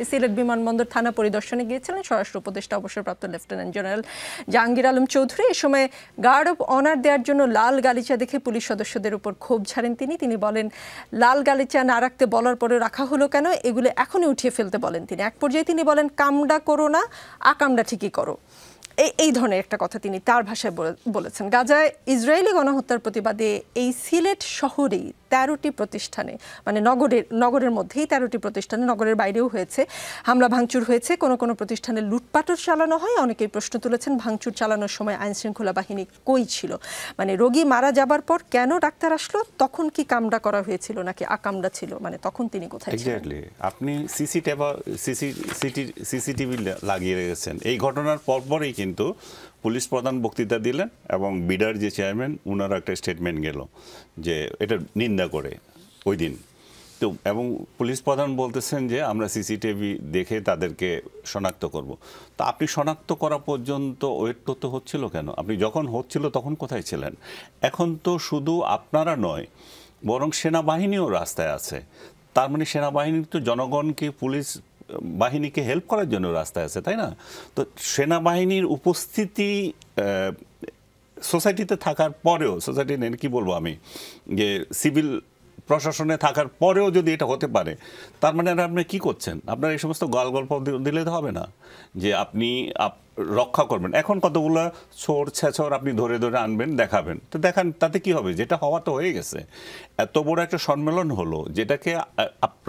সিলেট বিমানবন্দর থানা পরিদর্শনে গিয়েছিলেন স্বরাষ্ট্র উপদেষ্টা অবসরপ্রাপ্ত লেফটেন্যান্ট জেনারেল জাহাঙ্গীর আলম চৌধুরী। এ সময় গার্ড অব অনার দেওয়ার জন্য লাল গালিচা দেখে পুলিশ সদস্যদের উপর ক্ষোভ ঝাড়েন তিনি বলেন, লাল গালিচা না রাখতে বলার পরে রাখা হলো কেন, এগুলো এখনই উঠিয়ে ফেলতে বলেন তিনি। এক পর্যায়ে তিনি বলেন, কামডা করো না, আকামডা ঠিকই করো। এই ধরনের একটা কথা তিনি তার ভাষায় বলেছেন। গাজায় ইসরায়েলি গণহত্যার প্রতিবাদে এই সিলেট শহরেই 13টি প্রতিষ্ঠানে, মানে নগরের মধ্যেই 13টি প্রতিষ্ঠানে, নগরের বাইরেও হয়েছে, হামলা ভাঙচুর হয়েছে। কোনো প্রতিষ্ঠানে লুটপাটও চালানো হয়। অনেকেই প্রশ্ন তুলেছেন, ভাঙচুর চালানোর সময় আইনশৃঙ্খলা বাহিনী কই ছিল? মানে রোগী মারা যাবার পর কেন ডাক্তার আসলো, তখন কি কামড়া করা হয়েছিল নাকি আকামড়া ছিল, মানে তখন তিনি কোথায় ছিলেন? আপনি সিসিটিভি লাগিয়ে রেখেছেন। এই ঘটনার পরপরই কিন্তু পুলিশ প্রধান বক্তৃতা দিলেন এবং বিডার যে চেয়ারম্যান ওনারা একটা স্টেটমেন্ট গেল যে এটা নিন্দা করে ওই দিন। তো এবং পুলিশ প্রধান বলতেছেন যে আমরা সিসিটিভি দেখে তাদেরকে শনাক্ত করব। তো আপনি শনাক্ত করা পর্যন্ত ওয়েট করতে হচ্ছিল কেন? আপনি যখন হচ্ছিল তখন কোথায় ছিলেন? এখন তো শুধু আপনারা নয়, বরং সেনাবাহিনীও রাস্তায় আছে। তার মানে সেনাবাহিনী তো জনগণকে, পুলিশ বাহিনীকে হেল্প করার জন্য রাস্তায় আছে, তাই না? তো সেনাবাহিনীর উপস্থিতি সোসাইটিতে থাকার পরেও, সোসাইটি নেই কি বলবো আমি, যে সিভিল প্রশাসনে থাকার পরেও যদি এটা হতে পারে, তার মানে আপনি কি করছেন? আপনার এই সমস্ত গল্প দিলে তো হবে না যে আপনি রক্ষা করবেন। এখন কতগুলো ছোড় ছেঁচড় আপনি ধরে ধরে আনবেন, দেখাবেন। তো দেখান, তাতে কি হবে? যেটা হওয়া তো হয়ে গেছে। এত বড় একটা সম্মেলন হলো, যেটাকে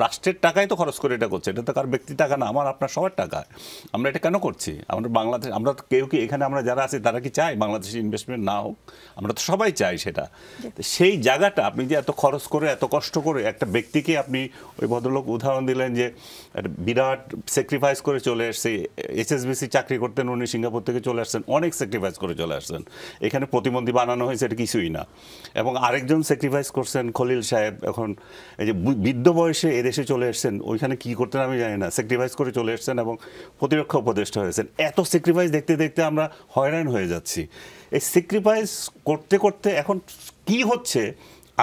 রাষ্ট্রের টাকাই তো খরচ করে এটা করছে, এটা তো কার ব্যক্তি টাকা না, আমার আপনার সবার টাকা। আমরা এটা কেন করছি? আমরা বাংলাদেশ, আমরা কেউ কি এখানে আমরা যারা আছি তারা কি চাই বাংলাদেশে ইনভেস্টমেন্ট না হোক? আমরা তো সবাই চাই সেটা। সেই জায়গাটা আপনি যে এত খরচ করে, এত কষ্ট করে একটা ব্যক্তিকে, আপনি ওই ভদ্রলোক উদাহরণ দিলেন যে বিরাট স্যাক্রিফাইস করে চলে এসছে, HSBC চাকরি করতেন উনি, সিঙ্গাপুর থেকে চলে আসছেন, অনেক স্যাক্রিফাইস করে চলে আসছেন। এখানে প্রতিবন্ধী বানানো হয়েছে, এটা কিছুই না। এবং আরেকজন স্যাক্রিফাইস করছেন খলিল সাহেব, এখন এই যে বৃদ্ধ বয়সে এদেশে চলে এসছেন, ওইখানে কি করতেন আমি জানি না, স্যাক্রিফাইস করে চলে এসছেন এবং প্রতিরক্ষা উপদেষ্টা হয়েছেন। এত স্যাক্রিফাইস দেখতে দেখতে আমরা হয়রান হয়ে যাচ্ছি। এই স্যাক্রিফাইস করতে করতে এখন কি হচ্ছে,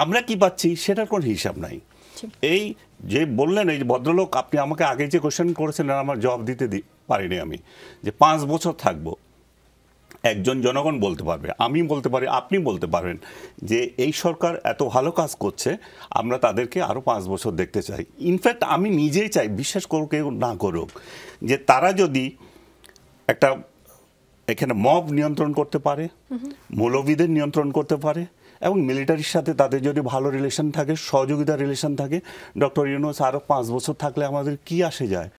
আমরা কি পাচ্ছি, সেটার কোনো হিসাব নাই। এই যে বললেন, এই ভদ্রলোক, আপনি আমাকে আগে যে কোয়েশ্চেন করেছেন আমার জবাব দিতে পারিনি আমি, যে 5 বছর থাকবো। একজন জনগণ বলতে পারবে, আমি বলতে পারি, আপনি বলতে পারবেন যে এই সরকার এত ভালো কাজ করছে, আমরা তাদেরকে আরও 5 বছর দেখতে চাই। ইনফ্যাক্ট আমি নিজেই চাই, বিশ্বাস করুক কেউ না করুক, যে তারা যদি একটা এখানে মব নিয়ন্ত্রণ করতে পারে, মৌলবীদের নিয়ন্ত্রণ করতে পারে, এবং মিলিটারির সাথে তাদের যদি ভালো রিলেশন থাকে, সহযোগিতার রিলেশন থাকে, ডক্টর ইউনূস আরও 5 বছর থাকলে আমাদের কি আসে যায়?